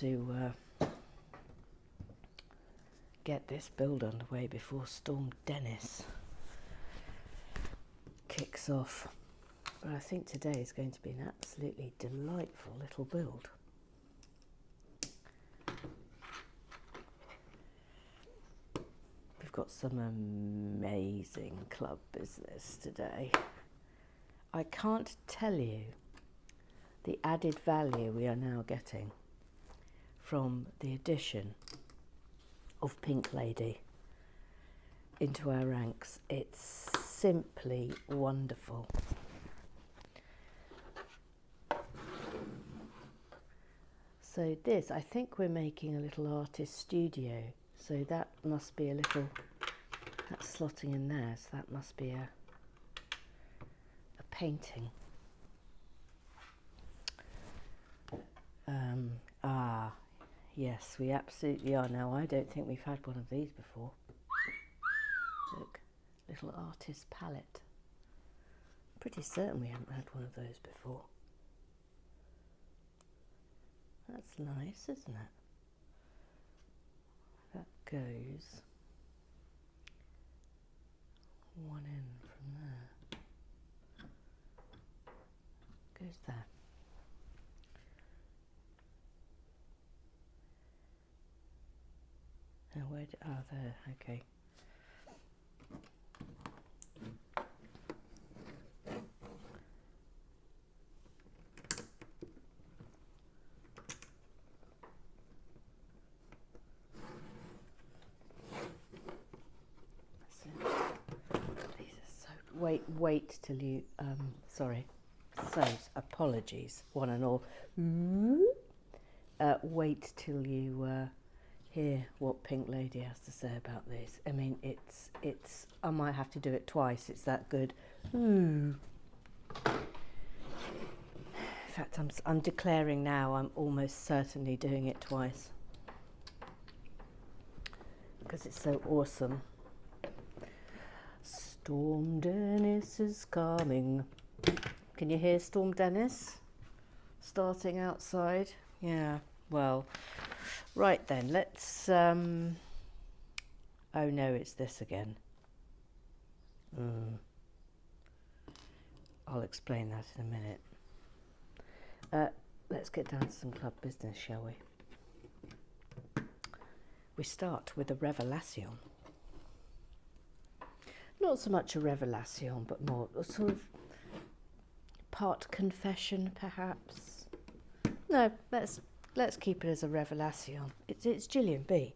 to get this build underway before Storm Dennis kicks off. But I think today is going to be an absolutely delightful little build. We've got some amazing club business today. I can't tell you the added value we are now getting from the addition of Pink Lady into our ranks. It's simply wonderful. So this, I think we're making a little artist studio. So that must be a little, that's slotting in there, so that must be a painting. Yes, we absolutely are. Now, I don't think we've had one of these before. Look, little artist palette. Pretty certain we haven't had one of those before. That's nice, isn't it? That goes one in from there. Goes there. Now where there, okay. Wait till you, sorry, so apologies, one and all. Wait till you hear what Pink Lady has to say about this. I mean, it's, I might have to do it twice, it's that good. In fact, I'm declaring now I'm almost certainly doing it twice because it's so awesome. Storm Dennis is coming. Can you hear Storm Dennis starting outside? Yeah, well, right then, let's, oh no, it's this again. I'll explain that in a minute. Let's get down to some club business, shall we? We start with a revelation. Not so much a revelation, but more a sort of part confession, perhaps. No, let's keep it as a revelation. It's Gillian B.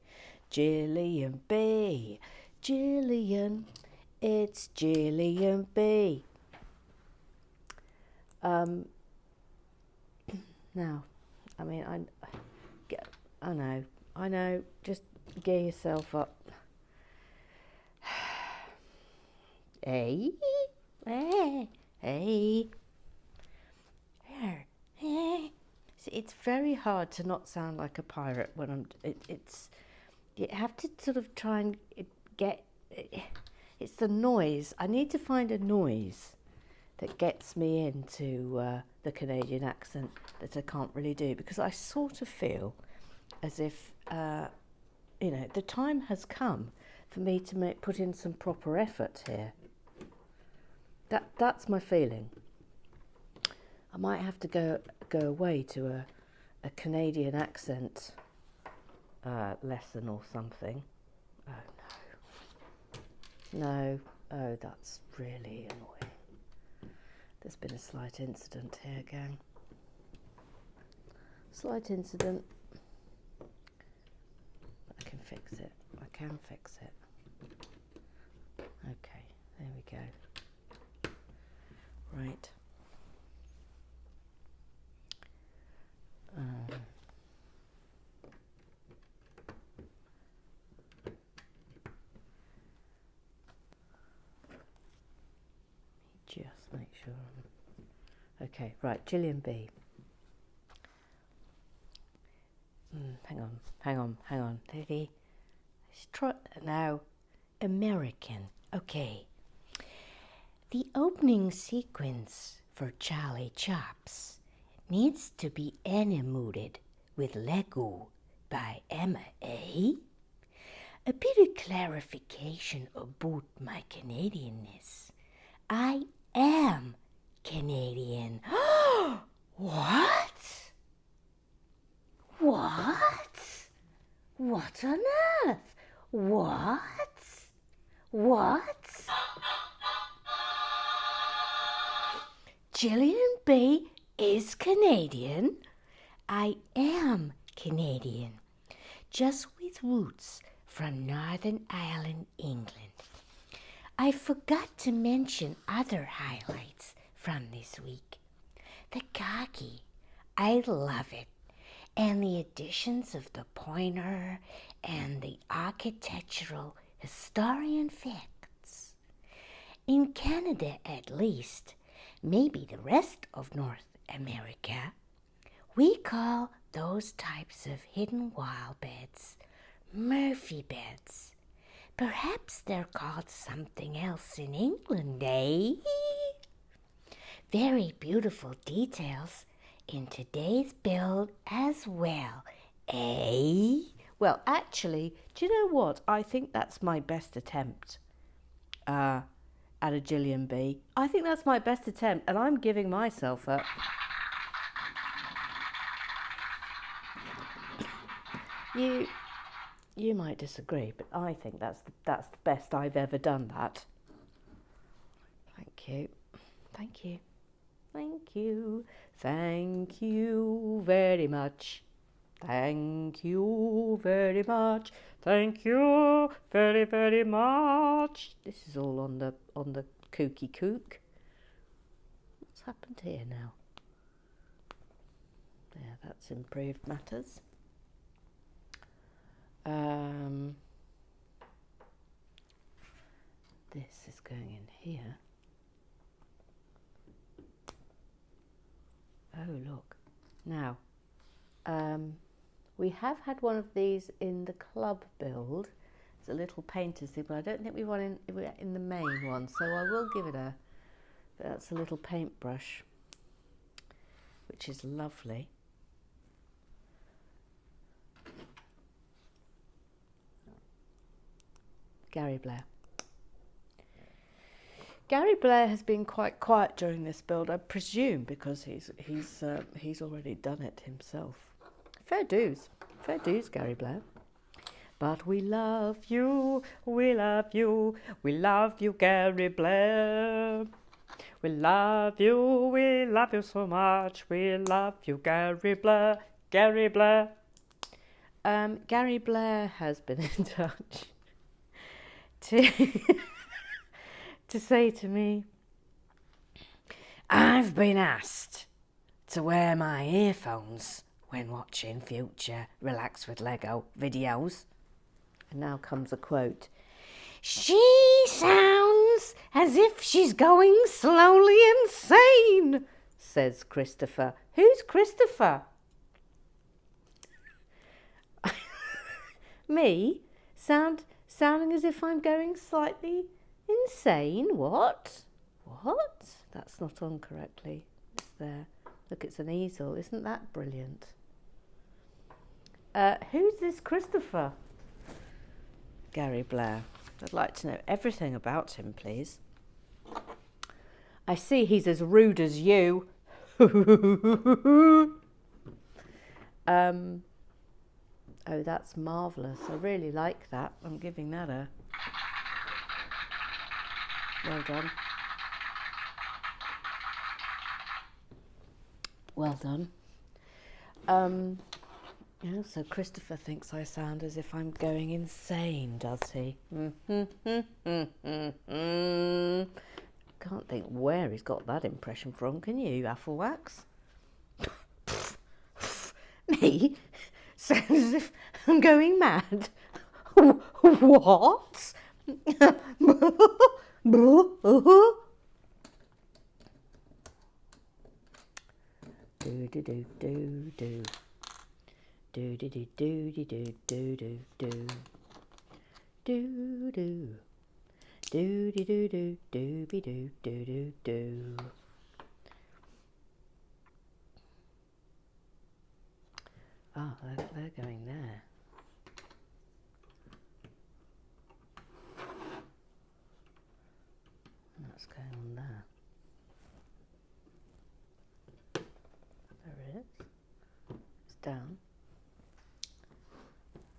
Gillian B. Gillian. It's Gillian B. Now, I mean, I know. Just gear yourself up. Hey. It's very hard to not sound like a pirate when you have to sort of try and it's the noise. I need to find a noise that gets me into the Canadian accent that I can't really do, because I sort of feel as if, the time has come for me to put in some proper effort here. That's my feeling. I might have to go away to a Canadian accent lesson or something. Oh no. Oh, that's really annoying. There's been a slight incident here, gang. Slight incident. I can fix it. Okay, there we go. Right. Just make sure. Okay, right, Gillian B. Hang on. Let's try now. American. Okay. The opening sequence for Charlie Chops needs to be animated with Lego by Emma, eh? A bit of clarification about my Canadianness. I am Canadian. What? What? What on earth? What? What? Gillian B is Canadian. I am Canadian, just with roots from Northern Ireland, England. I forgot to mention other highlights from this week. The khaki, I love it, and the additions of the pointer and the architectural historian facts. In Canada, at least, maybe the rest of North America, we call those types of hidden wild beds Murphy beds. Perhaps they're called something else in England, eh? Very beautiful details in today's build as well, eh? Well, actually, do you know what? I think that's my best attempt at a Gillian B. I think that's my best attempt, and I'm giving myself a... You might disagree, but I think that's the best I've ever done that. Thank you. Thank you. Thank you. Thank you very much. Thank you very much. Thank you very, very much. This is all on the kooky kook. What's happened here now? There, that's improved matters. This is going in here. Oh, look. Now, we have had one of these in the club build. It's a little painter's thing, but I don't think we want it in the main one, so I will give it that's a little paintbrush, which is lovely. Gary Blair. Gary Blair has been quite quiet during this build, I presume, because he's already done it himself. Fair dues, Gary Blair. But we love you, we love you, we love you, Gary Blair. We love you so much, we love you, Gary Blair, Gary Blair. Gary Blair has been in touch to say to me, I've been asked to wear my earphones when watching future Relax with Lego videos. And now comes a quote. She sounds as if she's going slowly insane, says Christopher. Who's Christopher? Me? Sounding as if I'm going slightly insane? What? That's not on correctly. It's there. Look, it's an easel. Isn't that brilliant? Who's this Christopher? Gary Blair. I'd like to know everything about him, please. I see he's as rude as you. Oh, that's marvellous. I really like that. I'm giving that a... Well done. Well done. Yeah, so Christopher thinks I sound as if I'm going insane, does he? Can't think where he's got that impression from, can you, Afflewax? Me? Sounds as if I'm going mad. What? Do do do do do. Do do do do do do do do do. Do do. Do do do do do be do do do do. Ah, they're going there. What's going on there? There it is. It's down.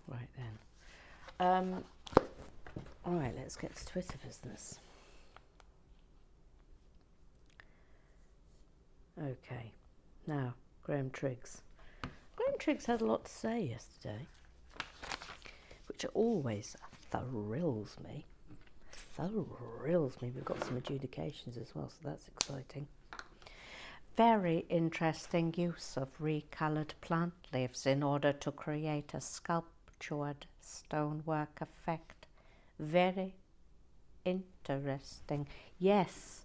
Right then. All right, let's get to Twitter business. Okay. Now, Graham Triggs. Graham Triggs had a lot to say yesterday, which always thrills me. Thrills me. We've got some adjudications as well, so that's exciting. Very interesting use of recoloured plant leaves in order to create a sculptured stonework effect. Very interesting. Yes,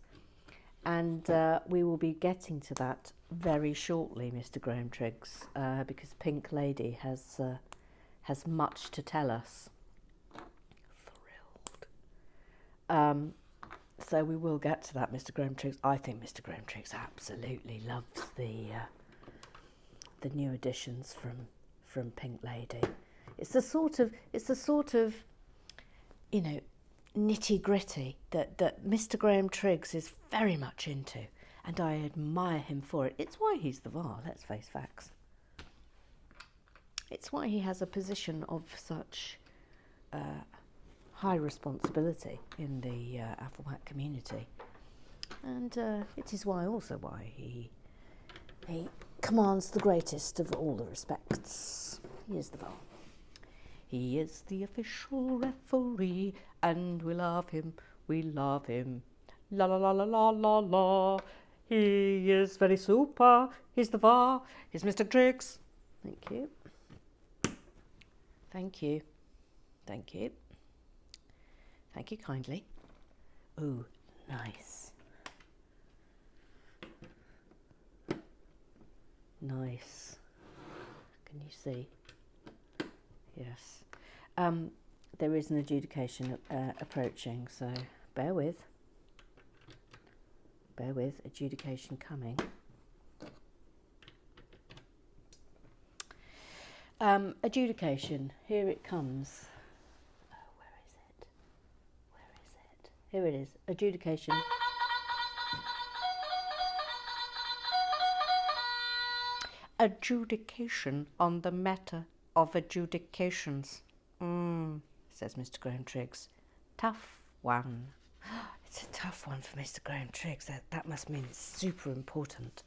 and we will be getting to that very shortly, Mr. Graham Triggs, because Pink Lady has much to tell us. Thrilled. So we will get to that, Mr. Graham Triggs. I think Mr. Graham Triggs absolutely loves the new additions from Pink Lady. It's the sort of nitty gritty that Mr. Graham Triggs is very much into, and I admire him for it. It's why he's the VAR. Let's face facts. It's why he has a position of such high responsibility in the Afromat community, and it is why he commands the greatest of all the respects. He is the VAR. He is the official referee, and we love him. La la la la la la la. He is very super. He's the VAR. He's Mr. Triggs. Thank you. Thank you. Thank you. Thank you kindly. Ooh, nice. Nice. Can you see? Yes. There is an adjudication approaching, so bear with. Bear with. Adjudication coming. Adjudication. Here it comes. Where is it? Where is it? Here it is. Adjudication. Adjudication on the matter of adjudications. Says Mr. Graham Triggs. Tough one. It's a tough one for Mr. Graham Triggs. That must mean it's super important.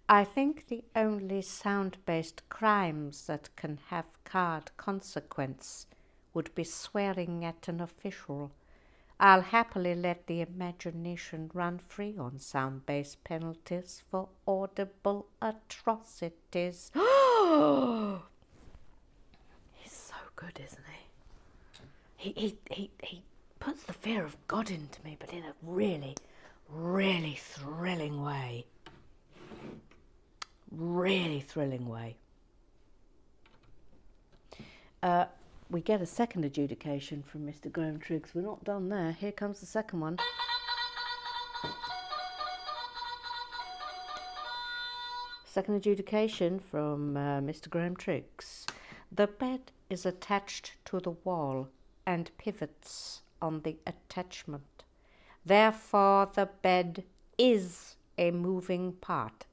I think the only sound-based crimes that can have card consequence would be swearing at an official. I'll happily let the imagination run free on sound-based penalties for audible atrocities. He's so good, isn't he? He puts the fear of God into me, but in a really, really thrilling way. Really thrilling way. We get a second adjudication from Mr. Graham Triggs. We're not done there. Here comes the second one. Second adjudication from Mr. Graham Triggs. The bed is attached to the wall and pivots on the attachment. Therefore, the bed is a moving part.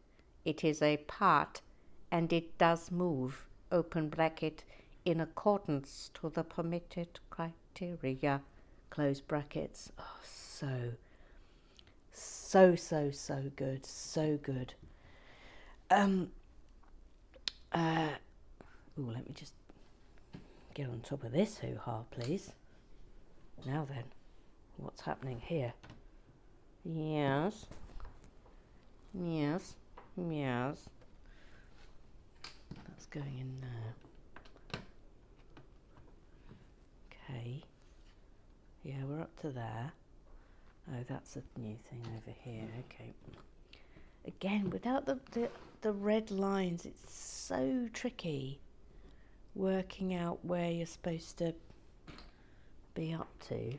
It is a part, and it does move, open bracket, in accordance to the permitted criteria, close brackets. Oh, so good, so good. Let me just get on top of this hoo-ha, please. Now then, what's happening here? Yes. Yes. Yes. That's going in now. Okay. Yeah, we're up to there. Oh, that's a new thing over here. Okay. Again, without the red lines, it's so tricky working out where you're supposed to be up to.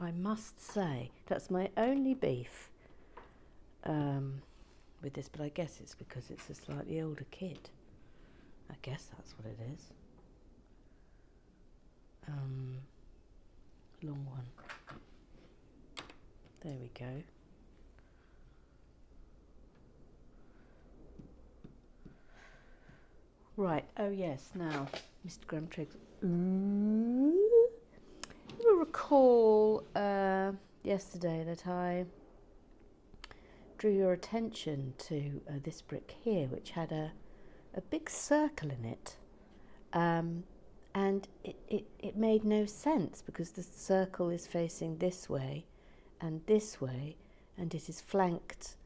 I must say, that's my only beef with this, but I guess it's because it's a slightly older kid. I guess that's what it is. Long one. There we go. Right, oh yes, now, Mr. Graham Triggs. You will recall yesterday that I drew your attention to this brick here, which had a big circle in it. And it made no sense because the circle is facing this way, and it is flanked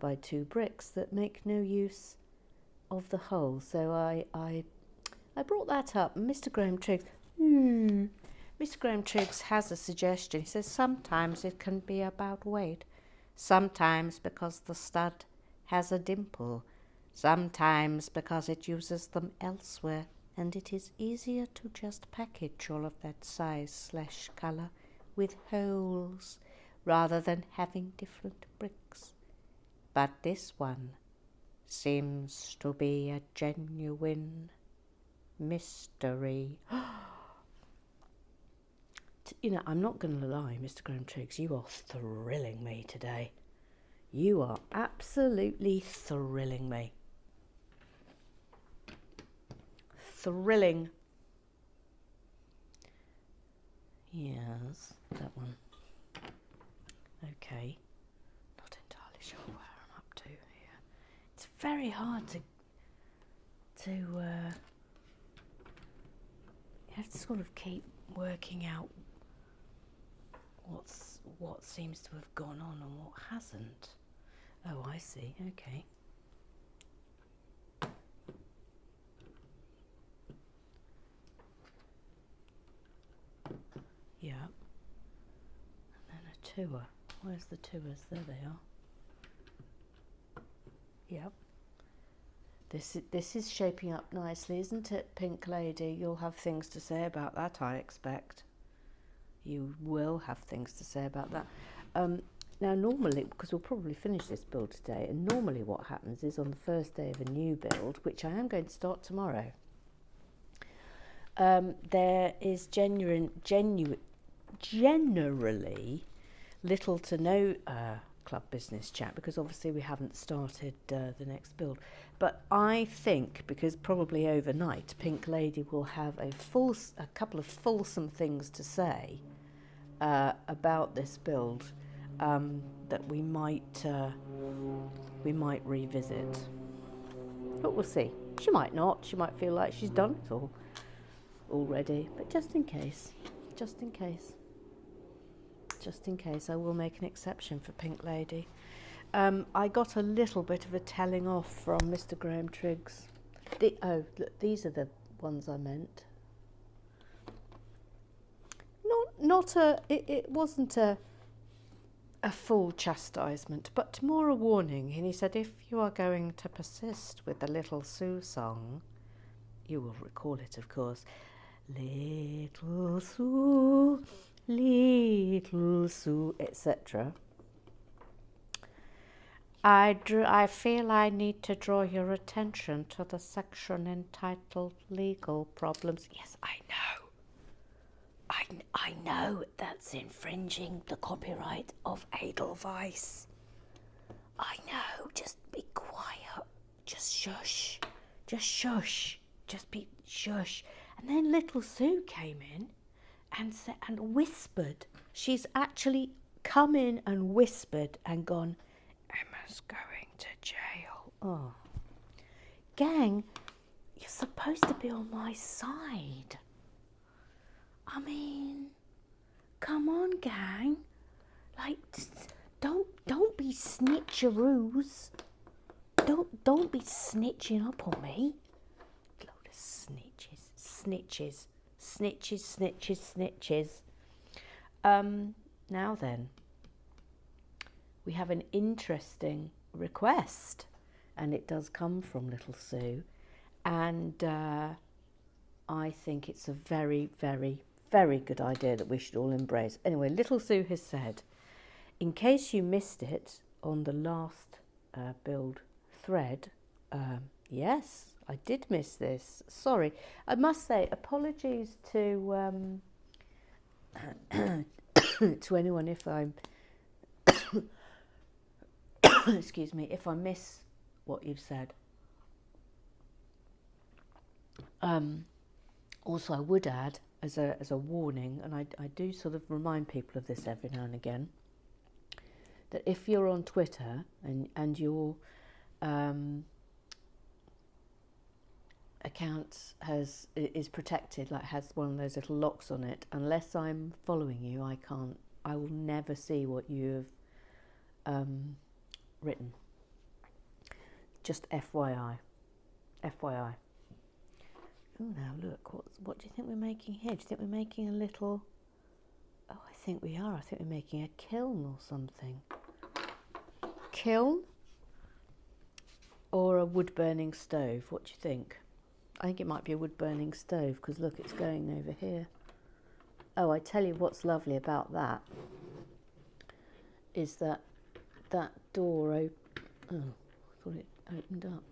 by two bricks that make no use of the whole. So I brought that up, and Mr. Graham Triggs, Mr. Graham Triggs has a suggestion. He says sometimes it can be about weight, sometimes because the stud has a dimple, sometimes because it uses them elsewhere, and it is easier to just package all of that size/colour with holes rather than having different bricks. But this one seems to be a genuine mystery. You know, I'm not going to lie, Mr. Graham Triggs, you are thrilling me today. You are absolutely thrilling me. Thrilling. Yes, that one. Okay. Not entirely sure where I'm up to here. It's very hard to you have to sort of keep working out what seems to have gone on and what hasn't. Oh, I see. Okay. Yeah. And then a tour. Where's the tours? There they are. Yep. This is shaping up nicely, isn't it, Pink Lady? You'll have things to say about that, I expect. You will have things to say about that. Now, normally, because we'll probably finish this build today, and normally what happens is on the first day of a new build, which I am going to start tomorrow, there is generally little to no club business chat, because obviously we haven't started the next build. But I think, because probably overnight Pink Lady will have a couple of fulsome things to say about this build that we might revisit. But we'll see. She might not. She might feel like she's done it all already. But just in case, I will make an exception for Pink Lady. I got a little bit of a telling off from Mr. Graham Triggs. Look, these are the ones I meant. It wasn't a full chastisement, but more a warning. And he said, if you are going to persist with the Little Sue song, you will recall it, of course. Little Sue, etc. I feel I need to draw your attention to the section entitled Legal Problems. Yes, I know. I know that's infringing the copyright of Edelweiss. I know. Just be quiet. Just shush. Just shush. Just be shush. And then Little Sue came in and whispered. She's actually come in and whispered and gone, Emma's going to jail. Oh. Gang, you're supposed to be on my side. I mean, come on, gang. Like, don't be snitcheroos. Don't be snitching up on me. Load of snitches. Now then, we have an interesting request, and it does come from Little Sue, and I think it's a very, very, very good idea that we should all embrace. Anyway, Little Sue has said, in case you missed it on the last build thread, yes, I did miss this. Sorry. I must say, apologies to to anyone if I'm excuse me, if I miss what you've said. Also, I would add as a warning, and I do sort of remind people of this every now and again, that if you're on Twitter and your account is protected, like has one of those little locks on it, unless I'm following you, I will never see what you have written. Just FYI. FYI. Oh, now look, what do you think we're making here? Do you think we're making a little... Oh, I think we are. I think we're making a kiln or something. Kiln? Or a wood-burning stove? What do you think? I think it might be a wood-burning stove, because look, it's going over here. Oh, I tell you what's lovely about that is that door oh, I thought it opened up.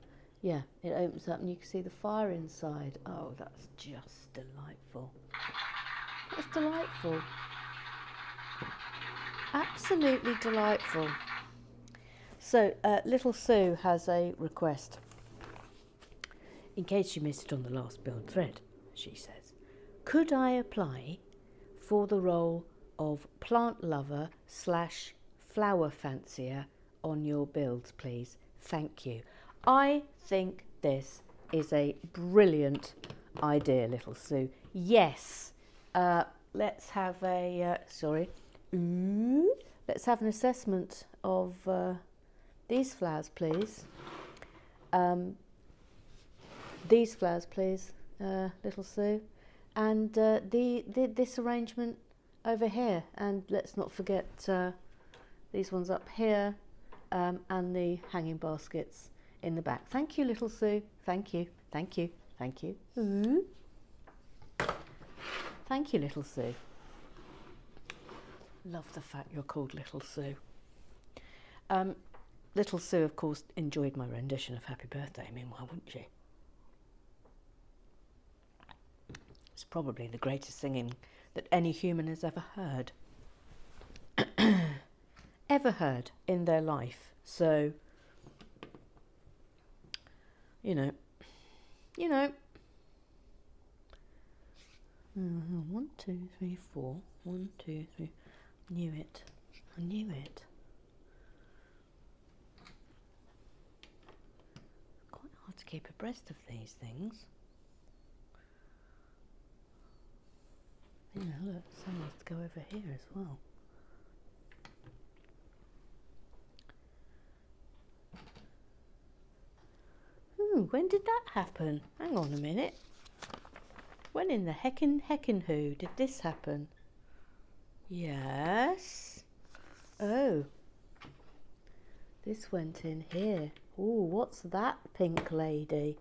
Yeah, it opens up and you can see the fire inside. Oh, that's just delightful. That's delightful. Absolutely delightful. So, little Sue has a request. In case you missed it on the last build thread, she says, could I apply for the role of plant lover / flower fancier on your builds, please? Thank you. I think this is a brilliant idea, little Sue. Yes. Let's have a let's have an assessment of these flowers, please. These flowers, please, little Sue, and this arrangement over here, and let's not forget these ones up here, and the hanging baskets in the back. Thank you, little Sue. Thank you. Thank you. Thank you. Thank you, little Sue. Love the fact you're called Little Sue. Little Sue, of course, enjoyed my rendition of Happy Birthday. I mean, why wouldn't she? It's probably the greatest singing that any human has ever heard. Ever heard in their life. So, you know. 1, 2, 3, 4. 1, 2, 3. Knew it. I knew it. Quite hard to keep abreast of these things. Yeah, look, some has to go over here as well. When did that happen? Hang on a minute. When in the heckin' who did this happen? Yes. Oh. This went in here. Oh, what's that, pink lady?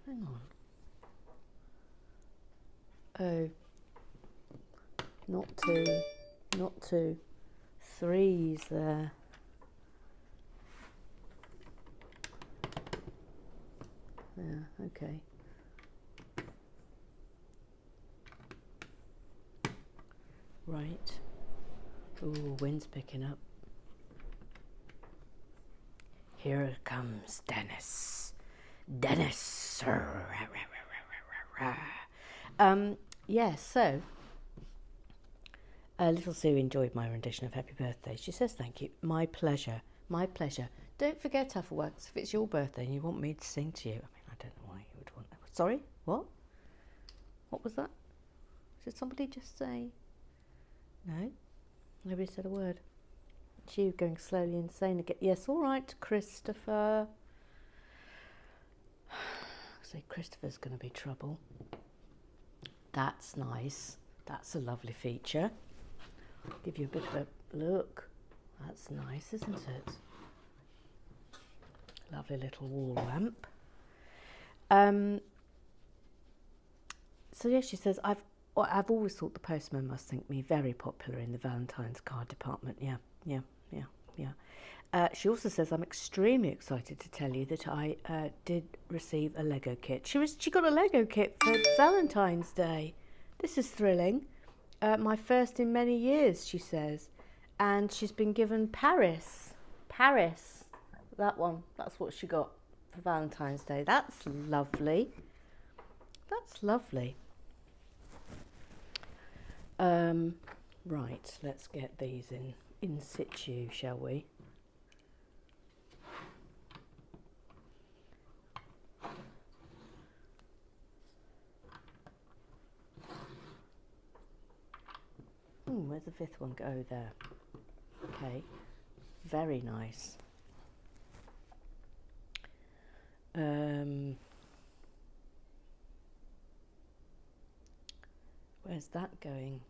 Hang on. Oh. Not two. 3's there. Yeah, okay. Right. Ooh, wind's picking up. Here comes Dennis. Dennis. Yeah, so little Sue enjoyed my rendition of Happy Birthday. She says thank you. My pleasure. My pleasure. Don't forget, Afterworks, if it's your birthday and you want me to sing to you. I mean, I don't know why you would want that. Sorry? What? What was that? Did somebody just say... No? Nobody said a word. It's you going slowly insane again. Yes, all right, Christopher. Say Christopher's going to be trouble. That's nice. That's a lovely feature. Give you a bit of a look. That's nice, isn't it? Lovely little wall lamp. So yes, she says, I've always thought the postman must think me very popular in the Valentine's card department. Yeah. Yeah. She also says, I'm extremely excited to tell you that I did receive a Lego kit. She got a Lego kit for Valentine's Day. This is thrilling. My first in many years, she says. And she's been given Paris. Paris. That one. That's what she got for Valentine's Day. That's lovely. That's lovely. Right, let's get these in situ, shall we? Where's the fifth one go? There. Okay, very nice. Where's that going?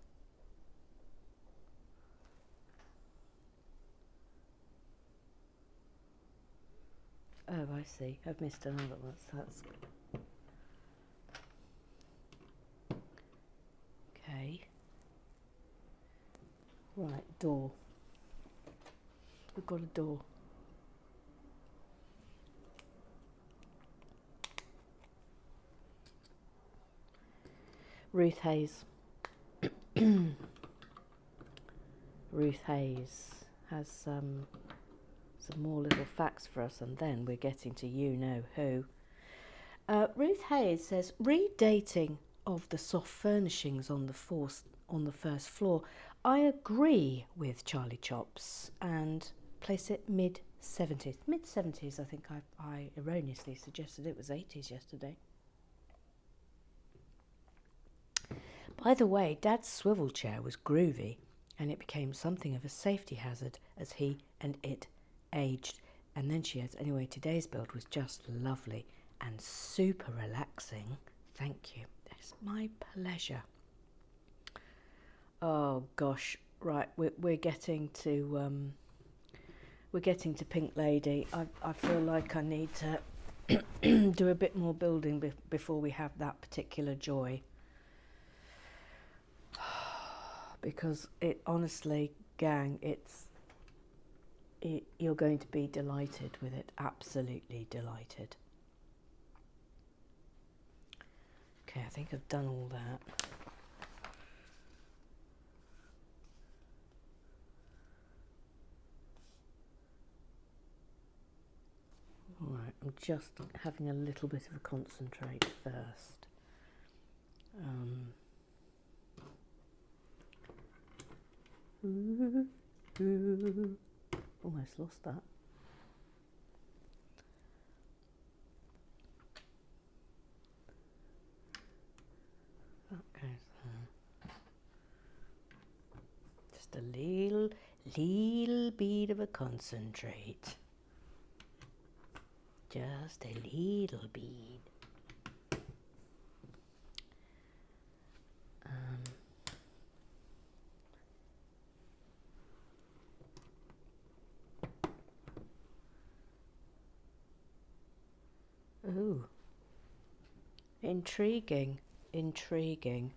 Oh, I see. I've missed another one. That's okay. Right, door. We've got a door. Ruth Hayes. Ruth Hayes has some more little facts for us, and then we're getting to you know who. Ruth Hayes says, redating of the soft furnishings on the first floor. I agree with Charlie Chops and place it mid-70s. Mid-70s, I think I erroneously suggested it was 80s yesterday. By the way, Dad's swivel chair was groovy, and it became something of a safety hazard as he and it aged. And then she adds, anyway, today's build was just lovely and super relaxing. Thank you. It's my pleasure. Oh gosh, right, we're getting to Pink Lady. I feel like I need to do a bit more building before we have that particular joy. Because it honestly, gang, you're going to be delighted with it, absolutely delighted. Okay, I think I've done all that. All right, I'm just having a little bit of a concentrate first. Almost lost that. That goes there. Just a little bit of a concentrate. Just a little bit. Ooh. Intriguing. Intriguing.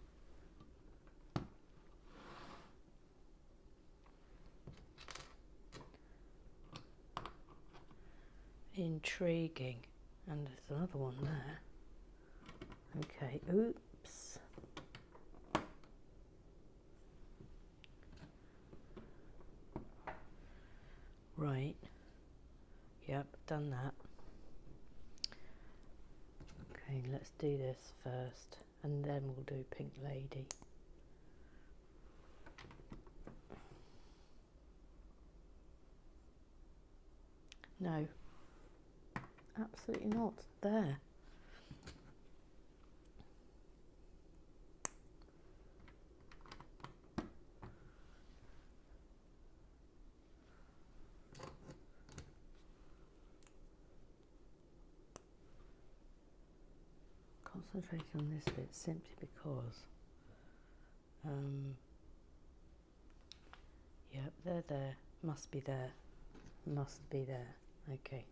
Intriguing. And there's another one there. Okay, oops. Right. Yep, done that. Okay, let's do this first, and then we'll do Pink Lady. No. Absolutely not. There. Concentrating on this bit simply because yep, they're there. Must be there. Must be there. Okay.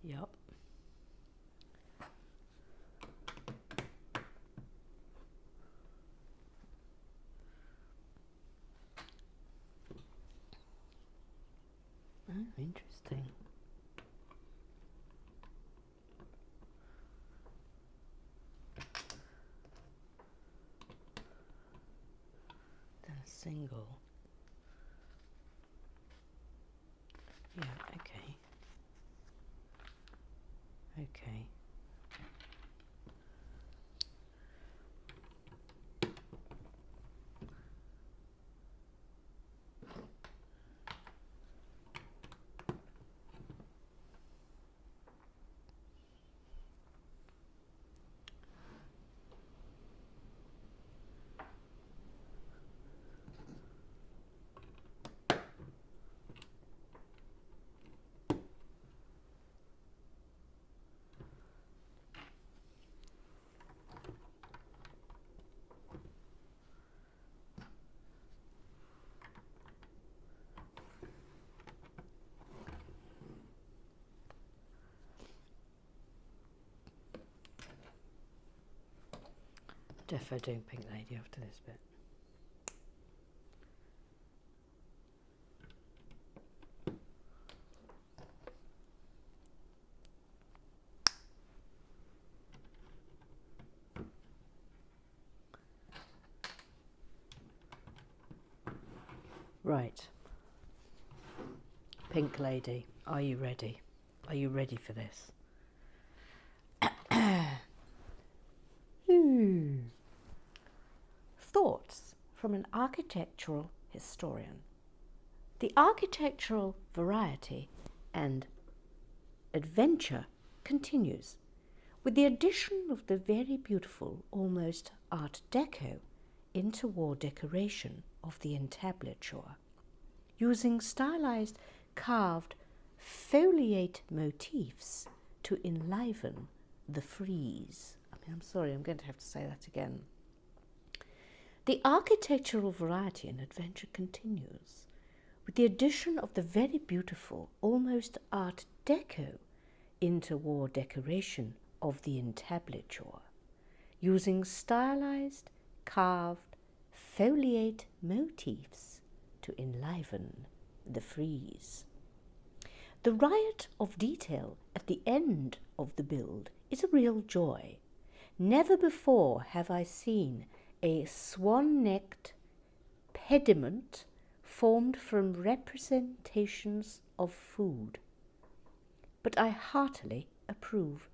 Yep. single. Yeah, okay. Okay. Defo doing Pink Lady after this bit. Right. Pink Lady, are you ready? Are you ready for this? Thoughts from an architectural historian. The architectural variety and adventure continues with the addition of the very beautiful, almost Art Deco interwar decoration of the entablature, using stylized carved foliate motifs to enliven the frieze. I'm sorry, I'm going to have to say that again. The architectural variety and adventure continues with the addition of the very beautiful, almost Art Deco interwar decoration of the entablature, using stylized, carved foliate motifs to enliven the frieze. The riot of detail at the end of the build is a real joy. Never before have I seen a swan-necked pediment formed from representations of food, but I heartily approve.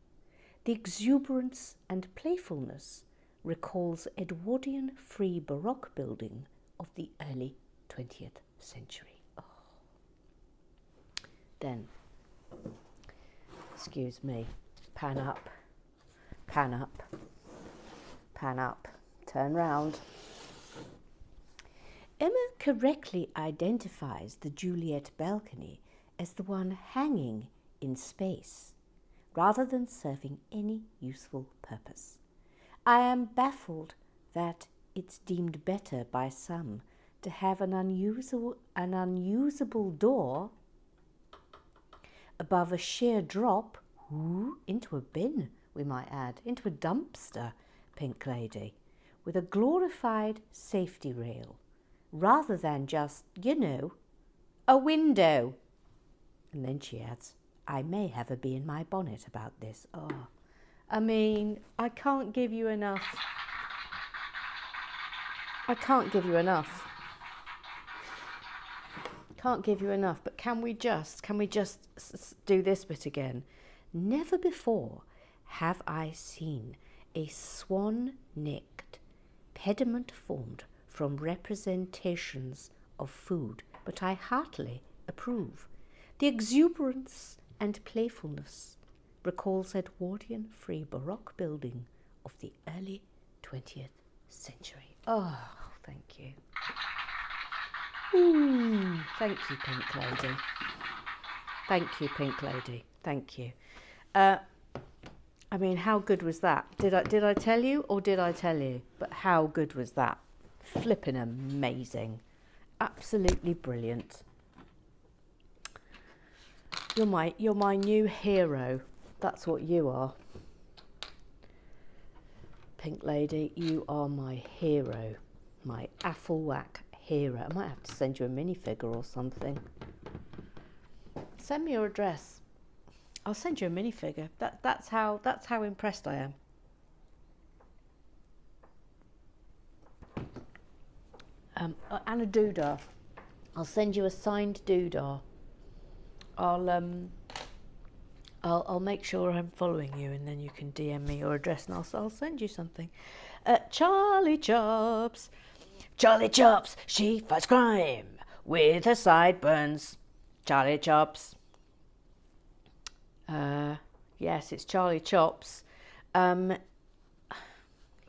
The exuberance and playfulness recalls Edwardian free Baroque building of the early 20th century. Oh. Then, excuse me, pan up, pan up, pan up, turn round. Emma correctly identifies the Juliet balcony as the one hanging in space, rather than serving any useful purpose. I am baffled that it's deemed better by some to have an unusable door above a sheer drop into a bin, we might add, into a dumpster, Pink Lady, with a glorified safety rail, rather than just, a window. And then she adds, I may have a bee in my bonnet about this. Oh, I mean, I can't give you enough. Can't give you enough, but can we just do this bit again? Never before have I seen a swan-necked pediment formed from representations of food, but I heartily approve. The exuberance and playfulness recalls Edwardian free Baroque building of the early 20th century. Oh, thank you. Thank you, Pink Lady. Thank you, Pink Lady. Thank you. I mean, how good was that? Did I tell you or did I tell you? But how good was that? Flipping amazing. Absolutely brilliant. You're my new hero. That's what you are. Pink Lady, you are my hero. My Afflewack hero. I might have to send you a minifigure or something. Send me your address. I'll send you a minifigure. That's how impressed I am. And a doodah. I'll send you a signed doodah. I'll make sure I'm following you, and then you can DM me your address, and I'll send you something. Charlie Chops. Charlie Chops, she fights crime with her sideburns. Charlie Chops. Yes, it's Charlie Chops. I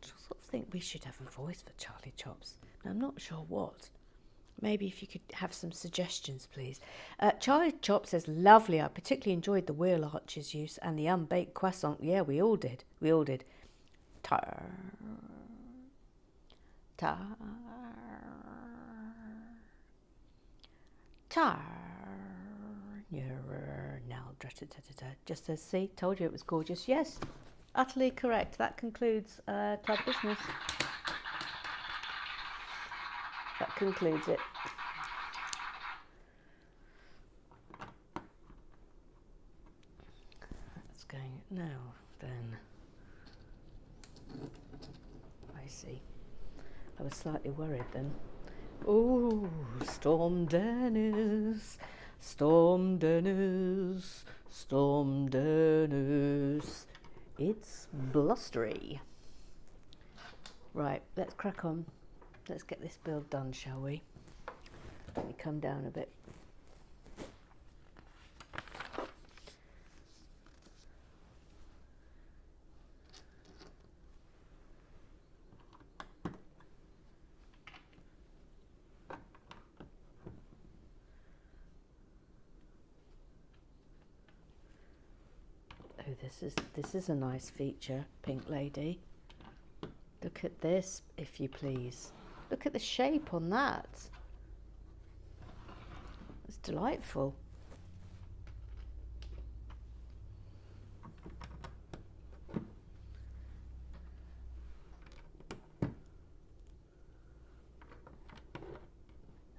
sort of think we should have a voice for Charlie Chops. I'm not sure what. Maybe if you could have some suggestions, please. Charlie Chops says, lovely. I particularly enjoyed the wheel arches use and the unbaked croissant. Yeah, we all did. We all did. Tar. Now, just as see, told you it was gorgeous. Yes, utterly correct. That concludes club business. That concludes it. That's going now. Then I see. I was slightly worried then. Oh, Storm Dennis, Storm Dennis, Storm Dennis. It's blustery. Right, let's crack on. Let's get this build done, shall we? Let me come down a bit. Oh, this is a nice feature, Pink Lady. Look at this, if you please. Look at the shape on that. It's delightful.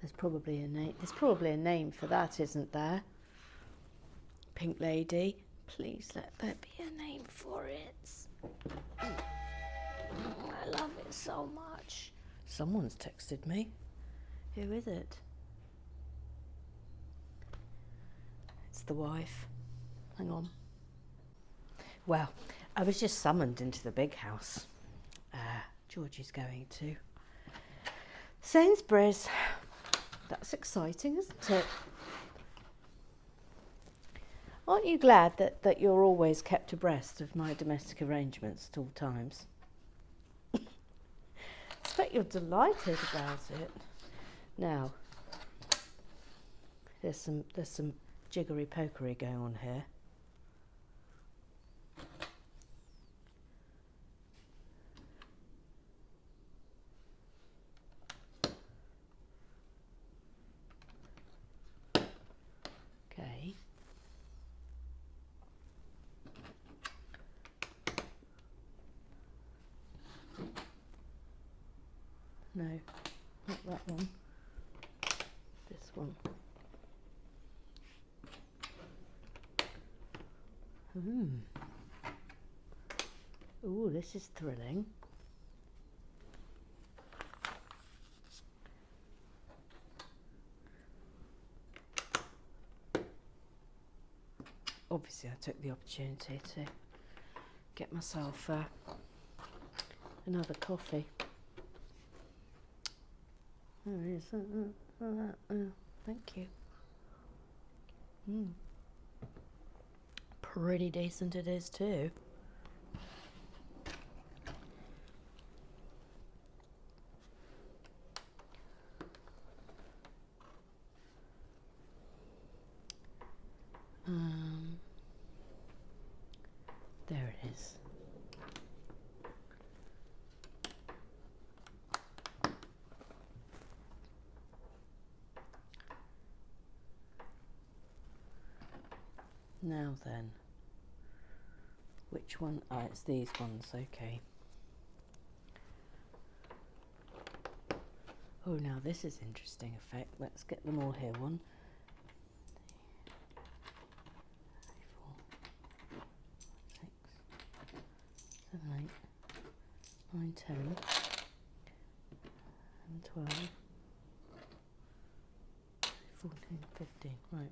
There's probably a name. There's probably a name for that, isn't there? Pink Lady. Please let there be a name for it. I love it so much. Someone's texted me. Who is it? It's the wife. Hang on. Well, I was just summoned into the big house. Georgie's going to Sainsbury's. That's exciting, isn't it? Aren't you glad that you're always kept abreast of my domestic arrangements at all times? I expect you're delighted about it. Now, there's some jiggery pokery going on here. Okay. No, not that one. This one. Ooh, this is thrilling. Obviously, I took the opportunity to get myself another coffee. There it is. Thank you. Pretty decent it is too. There it is. Now then, which one? Ah, it's these ones, okay. Oh, now this is interesting effect. Let's get them all here. 1, 3, 4, 6, 7, 8, 9, 10, and 12, Right.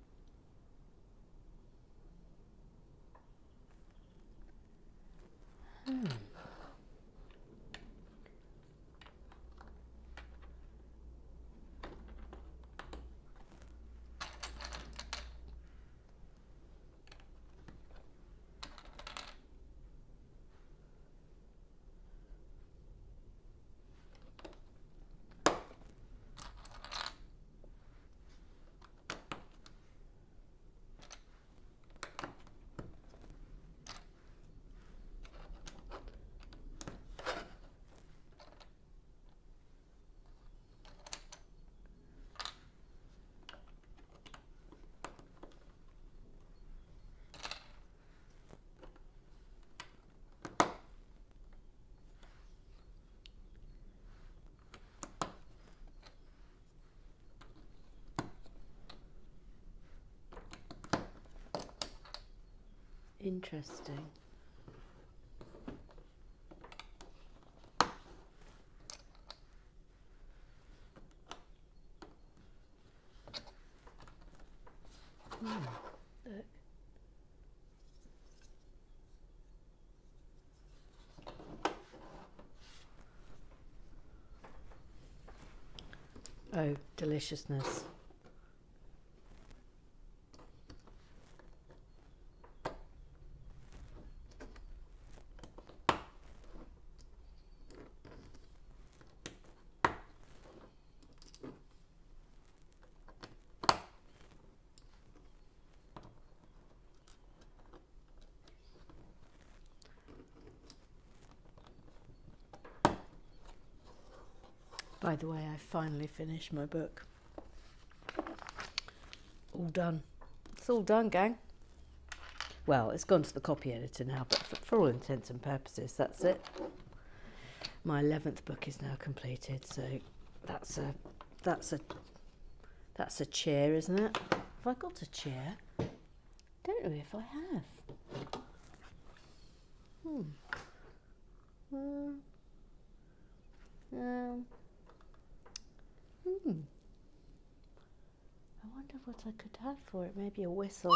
Interesting. Look. Oh, deliciousness. By the way, I finally finished my book. All done. It's all done, gang. Well, it's gone to the copy editor now, but for all intents and purposes, that's it. My 11th book is now completed, so that's a chair, isn't it? Have I got a chair? Don't know if I have. I wonder what I could have for it. Maybe a whistle.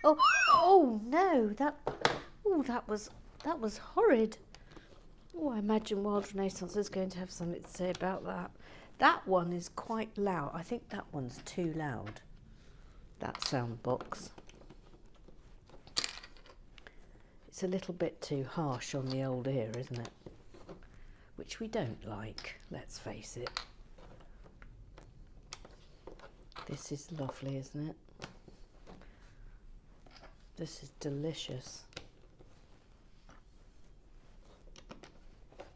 Oh no! That was horrid. Oh, I imagine Wild Renaissance is going to have something to say about that. That one is quite loud. I think that one's too loud. That sound box. It's a little bit too harsh on the old ear, isn't it? Which we don't like, let's face it. This is lovely, isn't it? This is delicious.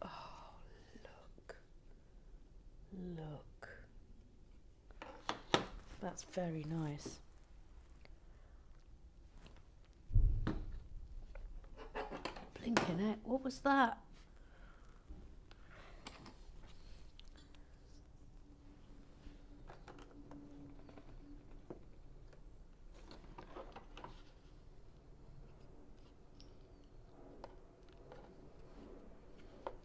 Oh, look. That's very nice. Blinking heck, what was that?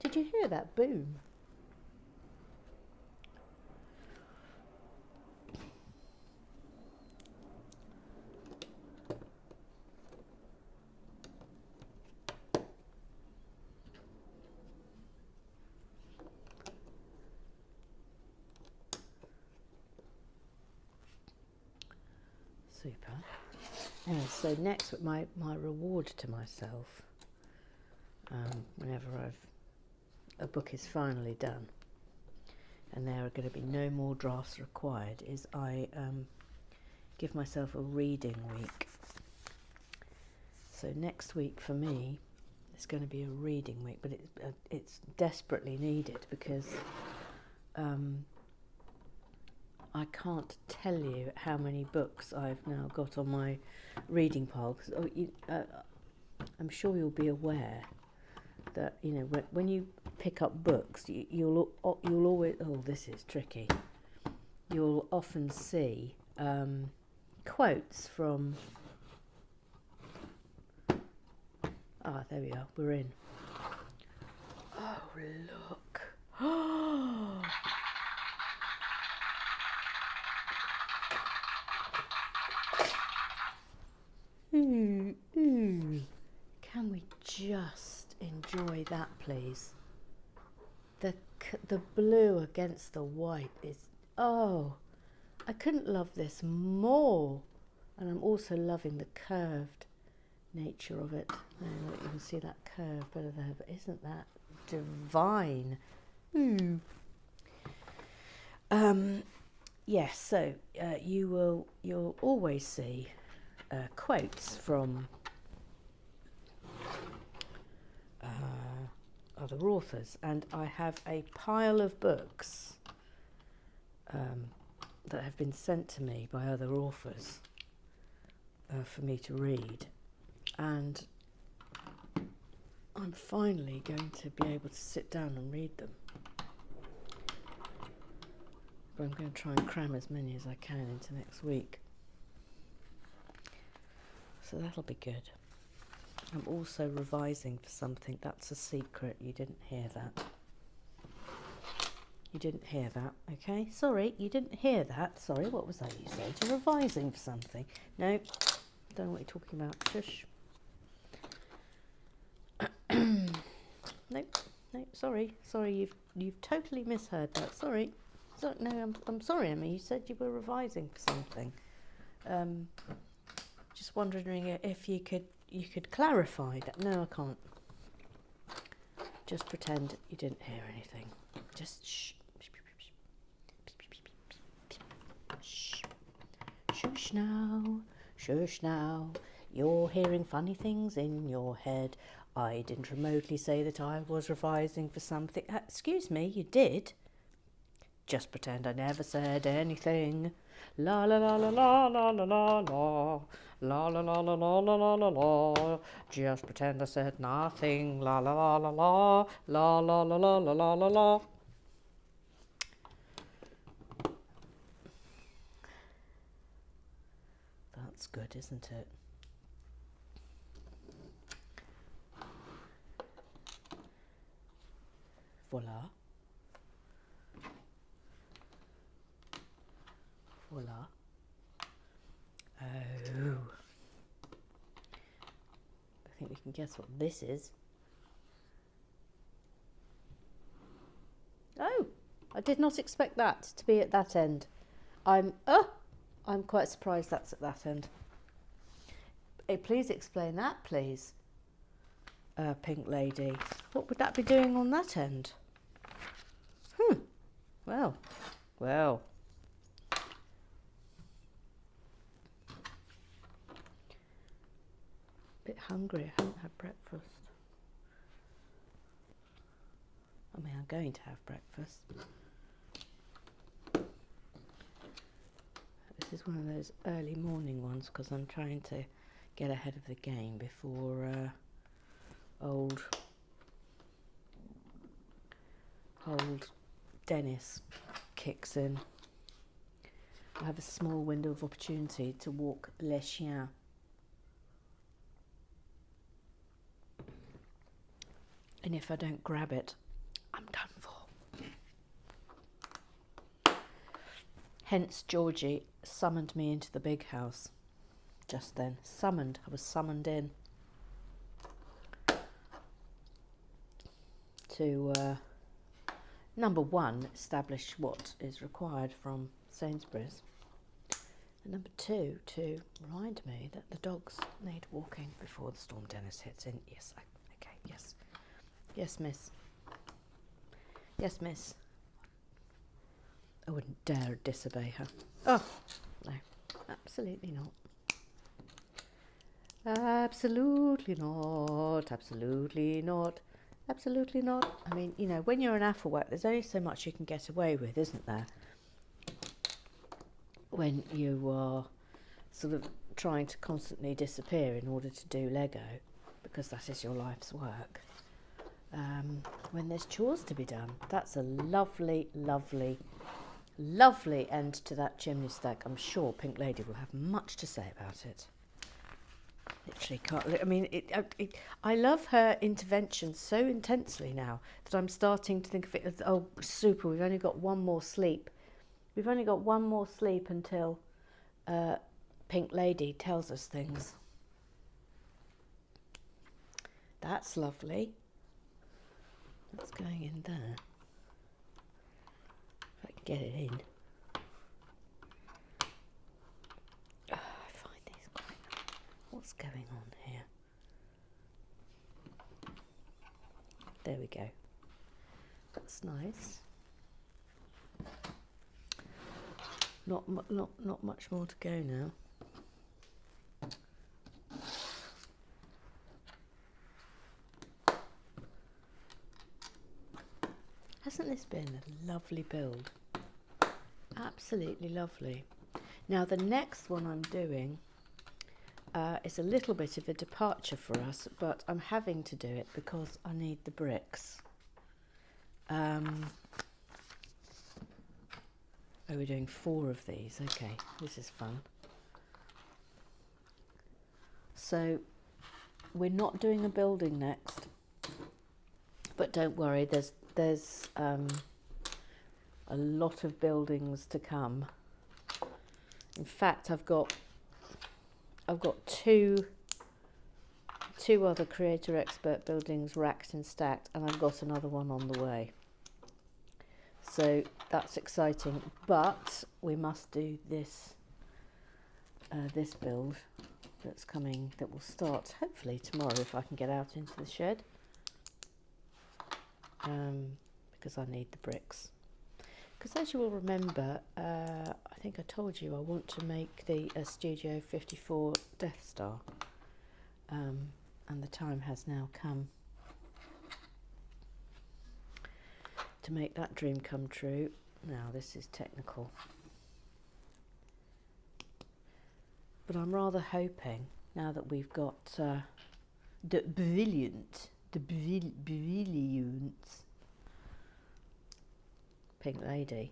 Did you hear that boom? Super. Anyway, so next, my reward to myself, whenever a book is finally done, and there are going to be no more drafts required, is I give myself a reading week. So next week for me, it's going to be a reading week, but it's desperately needed because I can't tell you how many books I've now got on my reading pile. Because I'm sure you'll be aware that when you pick up books, you'll always this is tricky. You'll often see quotes from. There we are. We're in. Oh look. just enjoy that, please. The blue against the white is, oh, I couldn't love this more. And I'm also loving the curved nature of it. I don't know if you can see that curve better there, but isn't that divine? Yes, so you'll always see quotes from other authors, and I have a pile of books that have been sent to me by other authors for me to read, and I'm finally going to be able to sit down and read them. But I'm going to try and cram as many as I can into next week, so that'll be good. I'm also revising for something. That's a secret. You didn't hear that. You didn't hear that, okay? Sorry, you didn't hear that. Sorry, what was that you said? You're revising for something. No, don't know what you're talking about. Shush. No, sorry, you've totally misheard that. Sorry. So, no, I'm sorry, Emma. You said you were revising for something. Just wondering if you could clarify that. No, I can't. Just pretend you didn't hear anything. Just shh. Shh. Shush now. Shush now. You're hearing funny things in your head. I didn't remotely say that I was revising for something. Excuse me, you did. Just pretend I never said anything. La la la la la la la la la. La la la la la la la la la. Just pretend I said nothing. La la la la la. La la la la la la la la. That's good, isn't it? Voila. Voila. Oh. I think we can guess what this is. Oh, I did not expect that to be at that end. I'm quite surprised that's at that end. Please explain that, please, Pink Lady. What would that be doing on that end? Well. Bit hungry. I haven't had breakfast. I mean, I'm going to have breakfast. This is one of those early morning ones because I'm trying to get ahead of the game before old Dennis kicks in. I have a small window of opportunity to walk les chiens. And if I don't grab it, I'm done for. Hence, Georgie summoned me into the big house just then. Summoned. I was summoned in to, number one, establish what is required from Sainsbury's. And number two, to remind me that the dogs need walking before the storm Dennis hits in. Yes, okay, yes. Yes, miss. Yes, miss. I wouldn't dare disobey her. Oh, no, absolutely not. Absolutely not. Absolutely not. Absolutely not. I mean, you know, when you're an Afflework, there's only so much you can get away with, isn't there? When you are sort of trying to constantly disappear in order to do Lego, because that is your life's work. When there's chores to be done. That's a lovely, lovely, lovely end to that chimney stack. I'm sure Pink Lady will have much to say about it. Literally can't. I mean, I love her intervention so intensely now that I'm starting to think of it as, oh, super, we've only got one more sleep. We've only got one more sleep until Pink Lady tells us things. That's lovely. That's going in there. If I can get it in. Oh, I find these quite... What's going on here? There we go. That's nice. Not much more to go now. Hasn't this been a lovely build? Absolutely lovely. Now the next one I'm doing is a little bit of a departure for us, but I'm having to do it because I need the bricks. Oh, we're doing 4 of these. Okay, this is fun. So we're not doing a building next, but don't worry, there's a lot of buildings to come. In fact, I've got two other Creator Expert buildings racked and stacked, and I've got another one on the way. So that's exciting, but we must do this this build that's coming, that will start hopefully tomorrow if I can get out into the shed, because I need the bricks. Because as you will remember, I think I told you I want to make the Studio 54 Death Star, and the time has now come to make that dream come true. Now this is technical, but I'm rather hoping, now that we've got the brilliant Pink Lady,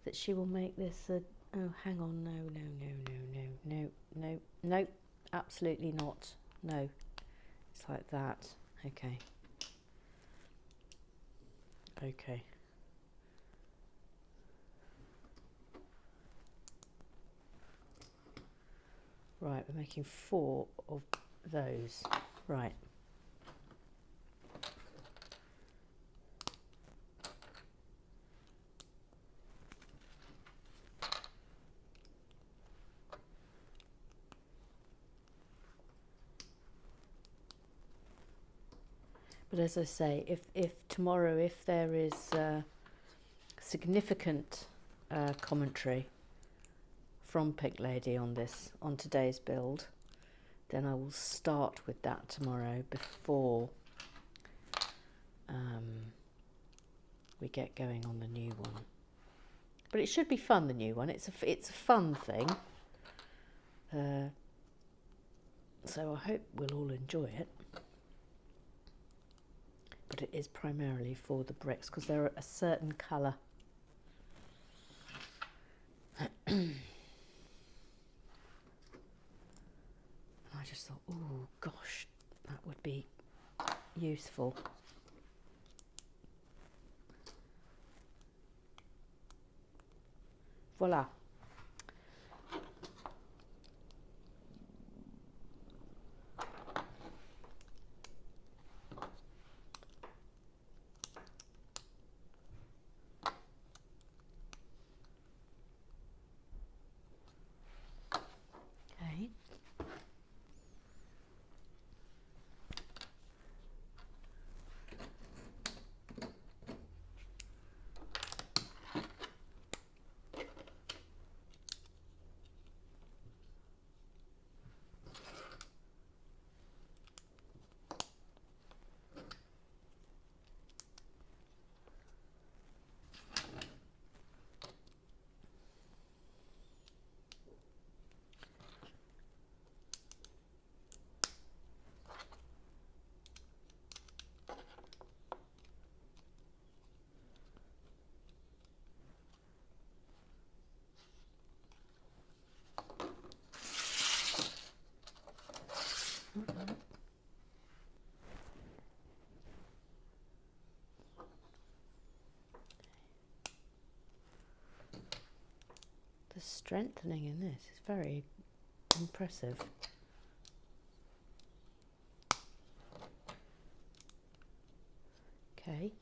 that she will make this a... Oh, hang on, no, absolutely not. No, it's like that. Okay. Right, we're making 4 of those. Right. But as I say, if tomorrow, if there is significant commentary from Pink Lady on today's build, then I will start with that tomorrow before we get going on the new one. But it should be fun, the new one. It's a fun thing. So I hope we'll all enjoy it. But it is primarily for the bricks because they're a certain colour. And I just thought, oh gosh, that would be useful. Voila. Okay. The strengthening in this is very impressive. Okay.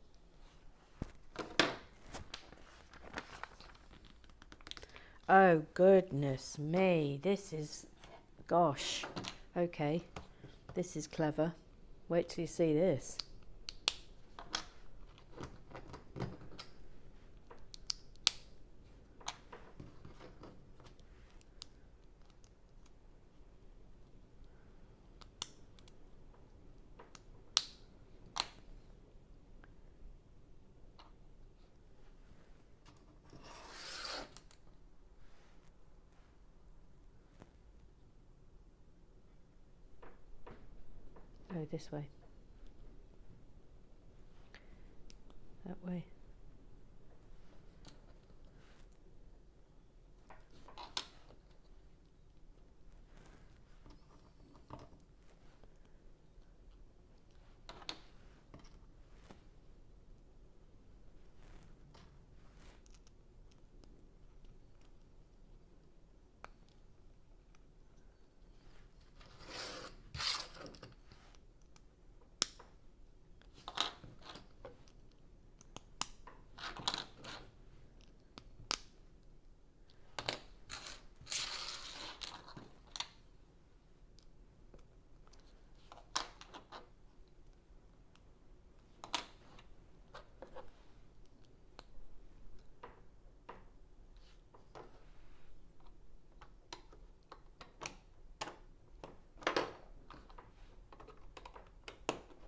Oh, goodness me. This is, gosh. Okay. This is clever. Wait till you see this. Oh, this way. That way.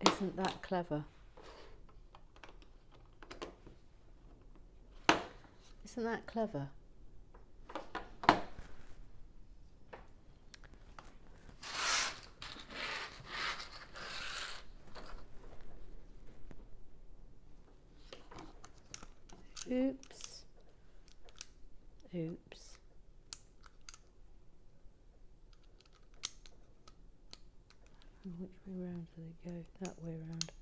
Isn't that clever? Isn't that clever? Oops. Oops. Which way round do they go? That way round.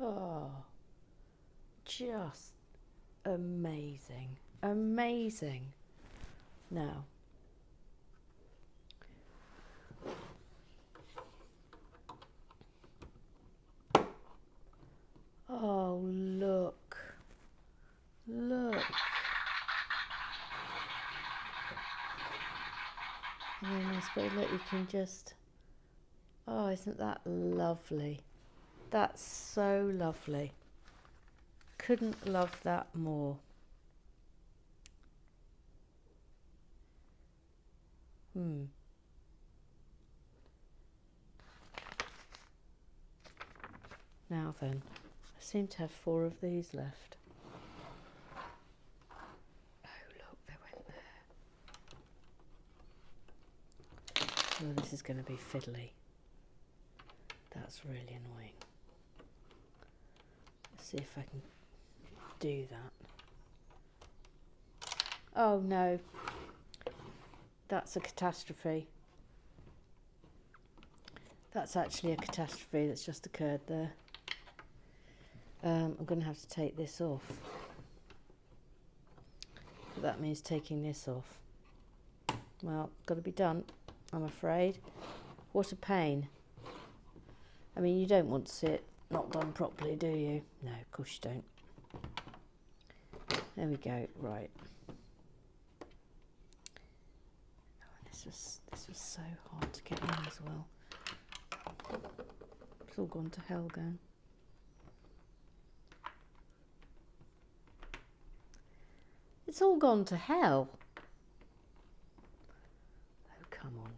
Oh, just amazing. Amazing. Now, oh, look. Look. And then I suppose, look, you can just, oh, isn't that lovely? That's so lovely. Couldn't love that more. Now then, I seem to have 4 of these left. Oh, look, they went there. Oh, this is going to be fiddly. That's really annoying. Let's see if I can do that. Oh no, that's a catastrophe. That's actually a catastrophe that's just occurred there. I'm going to have to take this off. But that means taking this off. Well, got to be done, I'm afraid. What a pain. I mean, you don't want to see it not done properly, do you? No, of course you don't. There we go, right. Oh, this was so hard to get in as well. It's all gone to hell again. It's all gone to hell. Oh, come on.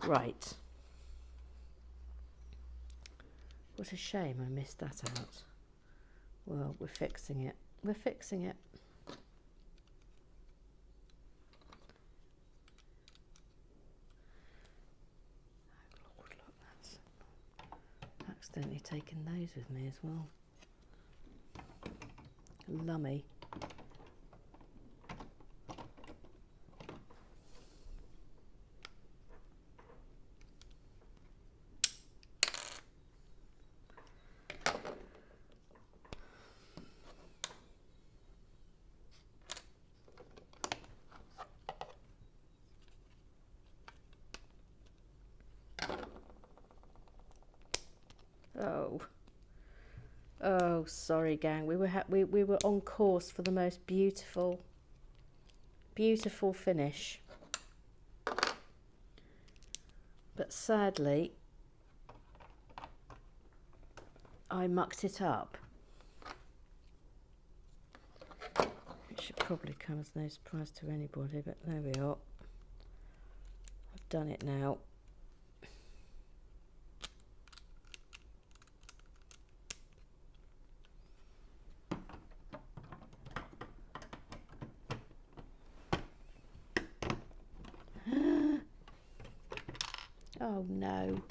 Right. What a shame I missed that out. Well, we're fixing it. We're fixing it. Oh Lord, look, that's accidentally taken those with me as well. Lummy. Oh, sorry, gang. We were on course for the most beautiful finish. But sadly, I mucked it up. It should probably come as no surprise to anybody, but there we are. I've done it now. Oh no.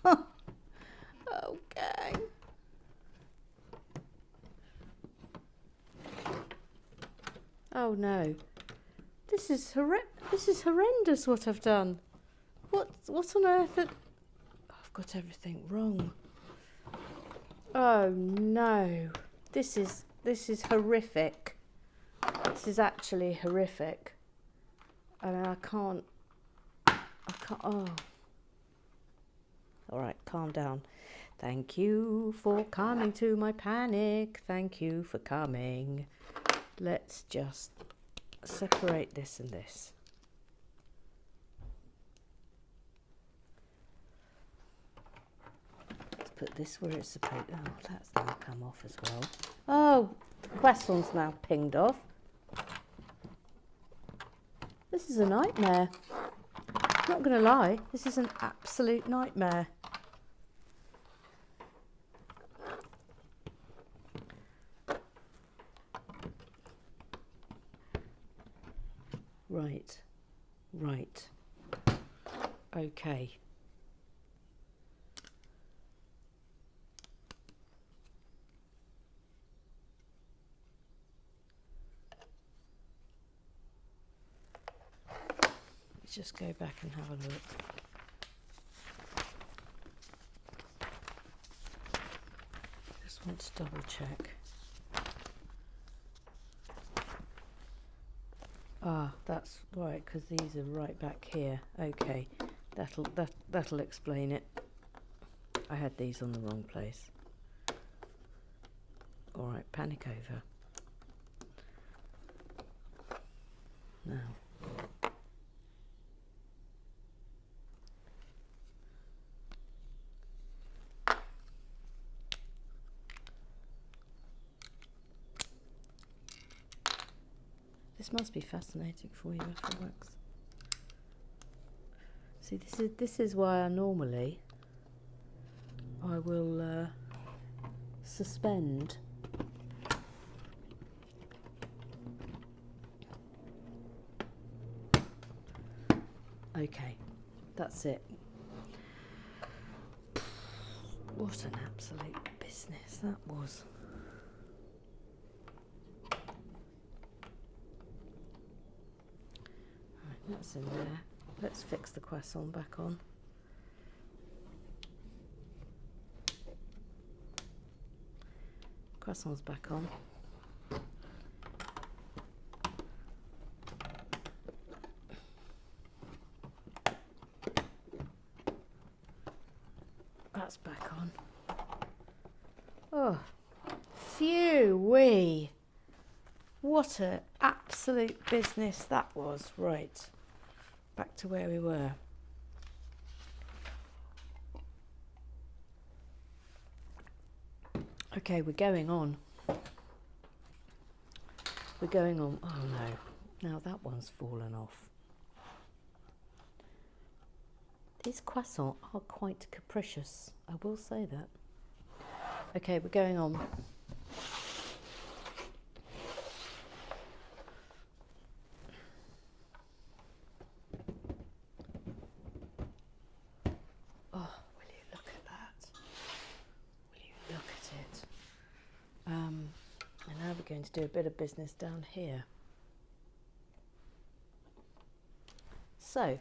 Oh, gang. Oh no. This is horrendous what I've done. What on earth? I've got everything wrong. Oh no. This is horrific. This is actually horrific. I mean, I can't, oh. All right, calm down. Thank you for coming to my panic. Thank you for coming. Let's just separate this and this. Let's put this where it's supposed. Oh, that's now come off as well. Oh, croissant's now pinged off. This is a nightmare. Not going to lie, this is an absolute nightmare. Right. Okay. Let's just go back and have a look. Just want to double check. Ah, that's right, because these are right back here. Okay, that'll explain it. I had these on the wrong place. All right, panic over. Now. This must be fascinating for you if it works. See, this is why I normally will suspend. Okay, that's it. What an absolute business that was. That's in there. Let's fix the croissant back on. Croissant's back on. That's back on. Oh, phew-wee. What an absolute business that was. Right. Back to where we were. Okay, we're going on. We're going on. Oh no. Now that one's fallen off. These croissants are quite capricious. I will say that. Okay, we're going on. Going to do a bit of business down here. So,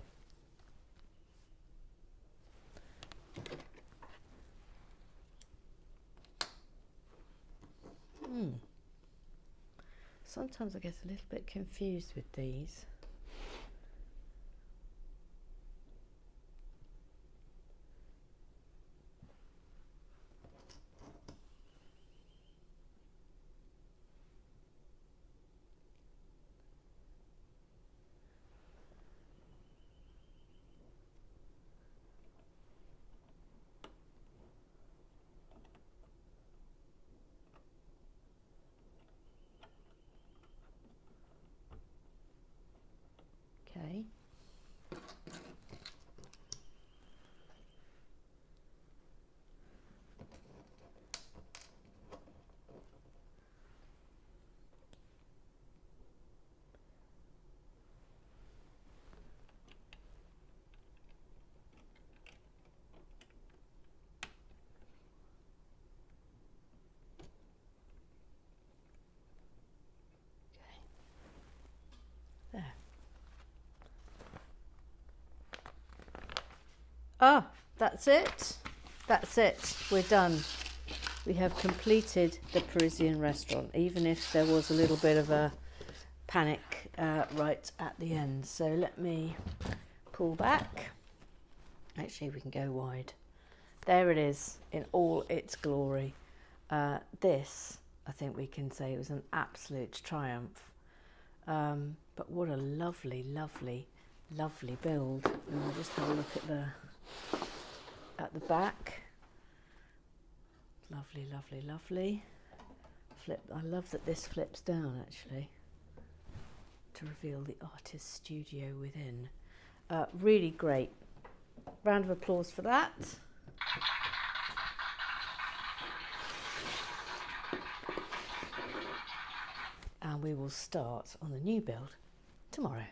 sometimes I get a little bit confused with these. Ah, that's it. That's it. We're done. We have completed the Parisian restaurant, even if there was a little bit of a panic right at the end. So let me pull back. Actually, we can go wide. There it is in all its glory. This, I think we can say, was an absolute triumph. But what a lovely, lovely, lovely build. And I'll just have a look at the back. Lovely, lovely, lovely. I love that this flips down actually to reveal the artist's studio within. Really great. Round of applause for that. And we will start on the new build tomorrow.